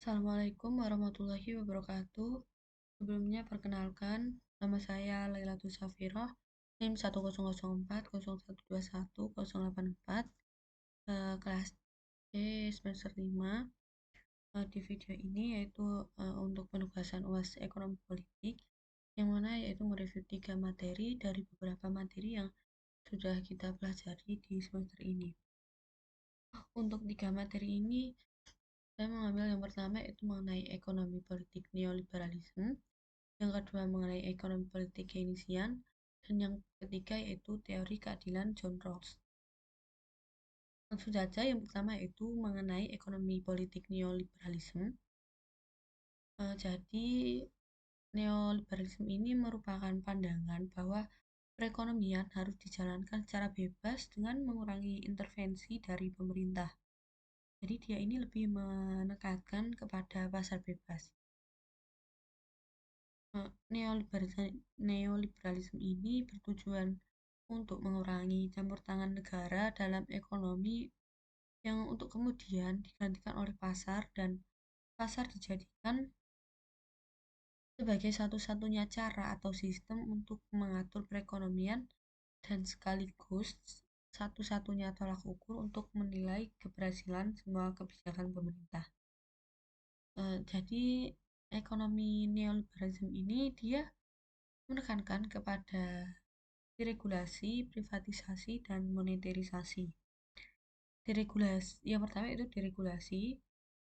Assalamualaikum warahmatullahi wabarakatuh. Sebelumnya perkenalkan, nama saya Lailatul Safiroh, NIM 1004010810884, kelas D semester 5. Di video ini yaitu untuk penugasan UAS Ekonomi Politik, yang mana yaitu mereview 3 materi dari beberapa materi yang sudah kita pelajari di semester ini. Untuk 3 materi ini, saya mengambil yang pertama yaitu mengenai ekonomi politik neoliberalisme, yang kedua mengenai ekonomi politik Keynesian, dan yang ketiga yaitu teori keadilan John Rawls. Langsung saja, yang pertama yaitu mengenai ekonomi politik neoliberalisme. Jadi neoliberalisme ini merupakan pandangan bahwa perekonomian harus dijalankan secara bebas dengan mengurangi intervensi dari pemerintah. Jadi dia ini lebih menekankan kepada pasar bebas. Neoliberalisme ini bertujuan untuk mengurangi campur tangan negara dalam ekonomi yang untuk kemudian digantikan oleh pasar, dan pasar dijadikan sebagai satu-satunya cara atau sistem untuk mengatur perekonomian dan sekaligus satu-satunya tolak ukur untuk menilai keberhasilan semua kebijakan pemerintah. Jadi ekonomi neoliberalisme ini dia menekankan kepada deregulasi, privatisasi, dan monetarisasi. Yang pertama itu deregulasi,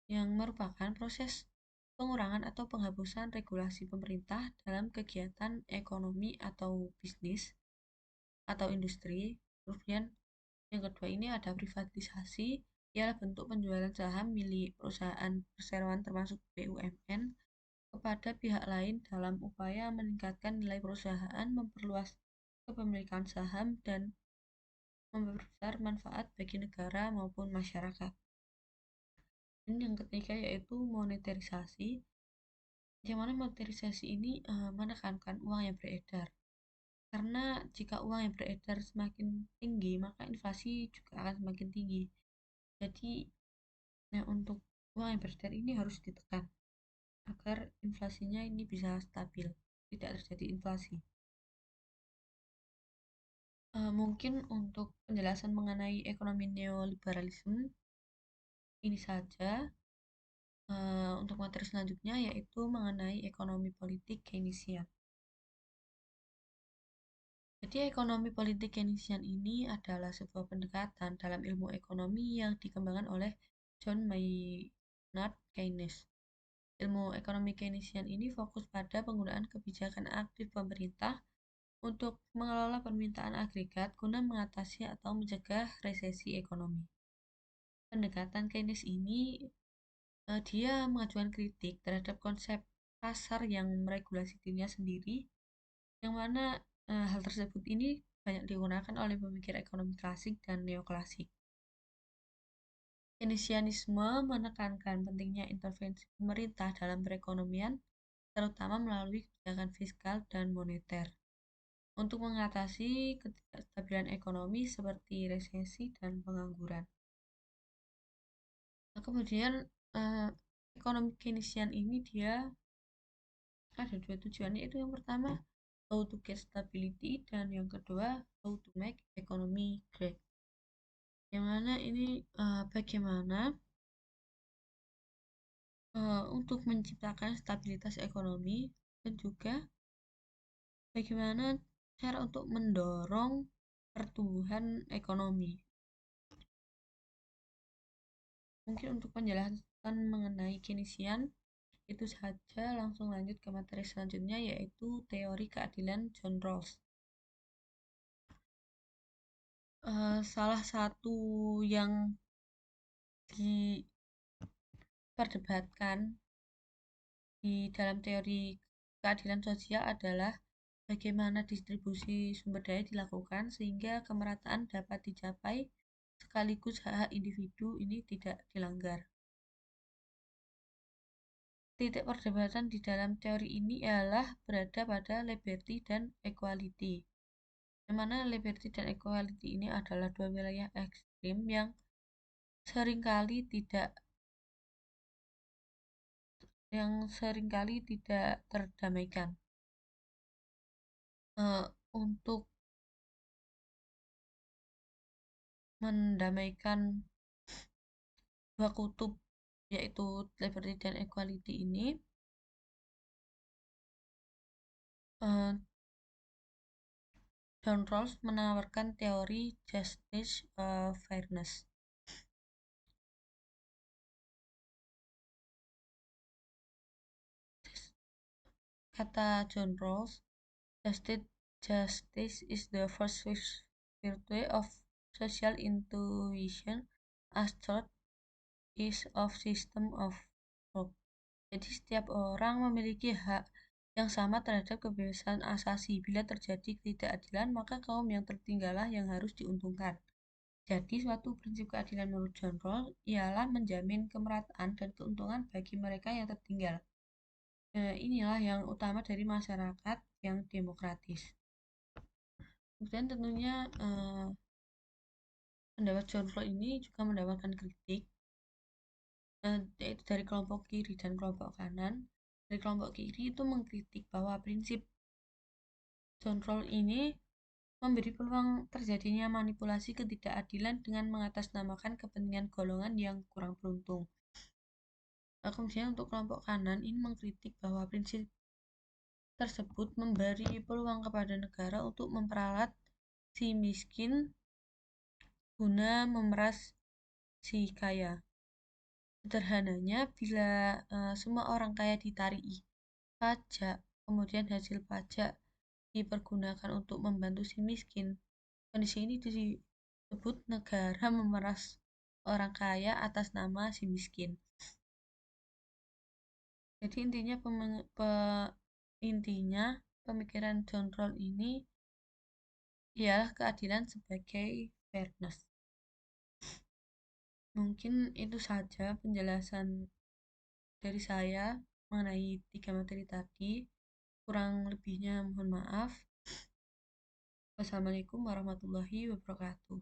yang merupakan proses pengurangan atau penghapusan regulasi pemerintah dalam kegiatan ekonomi atau bisnis atau industri. Kemudian yang kedua ini ada privatisasi, ialah bentuk penjualan saham milik perusahaan perseroan termasuk BUMN kepada pihak lain dalam upaya meningkatkan nilai perusahaan, memperluas kepemilikan saham, dan memperbesar manfaat bagi negara maupun masyarakat. Dan yang ketiga yaitu monetarisasi, yang mana monetarisasi ini menekankan uang yang beredar. Karena jika uang yang beredar semakin tinggi, maka inflasi juga akan semakin tinggi. Jadi, untuk uang yang beredar ini harus ditekan agar inflasinya ini bisa stabil, tidak terjadi inflasi. Mungkin untuk penjelasan mengenai ekonomi neoliberalisme ini saja. Untuk materi selanjutnya yaitu mengenai ekonomi politik Keynesian. Jadi ekonomi politik Keynesian ini adalah sebuah pendekatan dalam ilmu ekonomi yang dikembangkan oleh John Maynard Keynes. Ilmu ekonomi Keynesian ini fokus pada penggunaan kebijakan aktif pemerintah untuk mengelola permintaan agregat guna mengatasi atau mencegah resesi ekonomi. Pendekatan Keynes ini dia mengajukan kritik terhadap konsep pasar yang meregulasi dirinya sendiri, yang mana hal tersebut ini banyak digunakan oleh pemikir ekonomi klasik dan neoklasik. Keynesianisme menekankan pentingnya intervensi pemerintah dalam perekonomian, terutama melalui kebijakan fiskal dan moneter, untuk mengatasi ketidakstabilan ekonomi seperti resesi dan pengangguran. Kemudian ekonomi Keynesian ini dia ada dua tujuannya, itu yang pertama how to get stability, dan yang kedua how to make economy great, yang mana ini bagaimana untuk menciptakan stabilitas ekonomi, dan juga bagaimana cara untuk mendorong pertumbuhan ekonomi. Mungkin untuk penjelasan mengenai Keynesian itu saja. Langsung lanjut ke materi selanjutnya yaitu teori keadilan John Rawls. Salah satu yang diperdebatkan di dalam teori keadilan sosial adalah bagaimana distribusi sumber daya dilakukan sehingga kemerataan dapat dicapai sekaligus hak-hak individu ini tidak dilanggar. Titik perdebatan di dalam teori ini ialah berada pada liberty dan equality, yang mana liberty dan equality ini adalah dua wilayah ekstrim yang seringkali tidak yang seringkali tidak terdamaikan. Untuk mendamaikan dua kutub yaitu liberty dan equality ini, eh, John Rawls menawarkan teori justice fairness. Kata John Rawls, justice is the first virtue of social intuition as thought is of system of law. Jadi setiap orang memiliki hak yang sama terhadap kebebasan asasi. Bila terjadi ketidakadilan, maka kaum yang tertinggallah yang harus diuntungkan. Jadi suatu prinsip keadilan menurut John Rawls ialah menjamin kemerataan dan keuntungan bagi mereka yang tertinggal. Inilah yang utama dari masyarakat yang demokratis. Kemudian tentunya pendapat John Rawls ini juga mendapatkan kritik, yaitu dari kelompok kiri dan kelompok kanan. Dari kelompok kiri itu mengkritik bahwa prinsip John Rawls ini memberi peluang terjadinya manipulasi ketidakadilan dengan mengatasnamakan kepentingan golongan yang kurang beruntung. Kemudian untuk kelompok kanan ini mengkritik bahwa prinsip tersebut memberi peluang kepada negara untuk memperalat si miskin guna memeras si kaya. Sederhananya, bila semua orang kaya ditarik pajak, kemudian hasil pajak dipergunakan untuk membantu si miskin, kondisi ini disebut negara memeras orang kaya atas nama si miskin. Jadi intinya pemikiran John Rawls ini ialah keadilan sebagai fairness. Mungkin itu saja penjelasan dari saya mengenai 3 materi tadi. Kurang lebihnya mohon maaf. Wassalamualaikum warahmatullahi wabarakatuh.